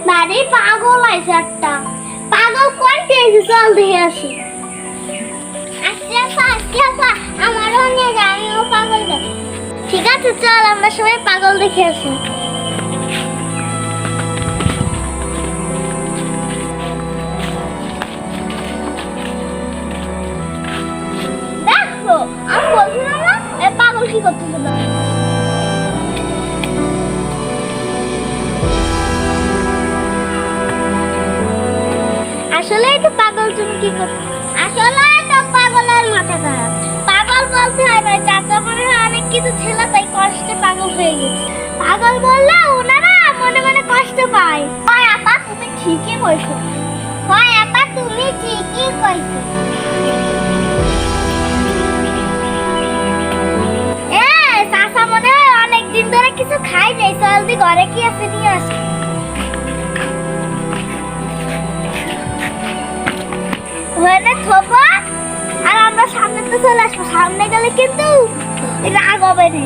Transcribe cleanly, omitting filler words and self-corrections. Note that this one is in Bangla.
বাড়ি পাগল আছে একটা পাগল কোন পেয়েছে চল দেখে আসি আমারও নিয়ে যাই আমিও পাগল দেখি ঠিক আছে চল আমরা সবাই পাগল দেখে আসি দেখো আমি বলছিলাম না এই পাগল কি করতেছিল আসলে তো পাগল তুমি কি করছো আসলে তো পাগলের মাথা খারাপ পাগল বলতে হয় না চাচা মনে হয় অনেক কিছু ছিল তাই কষ্টে পাগল হয়ে গেছে পাগল বললে ওনারা মনে মনে কষ্ট পায় হয় আপা তুমি ঠিকই কইছো হয় আপা তুমি ঠিকই কইছো চাচা মনে হয় অনেকদিন ধরে কিছু খাই নাই জলদি ঘরে কি আছে নিয়ে আসি ওখানে থোপা আর আমরা সামনে তো চলে আসবো সামনে গেলে কিন্তু রাগ হবে না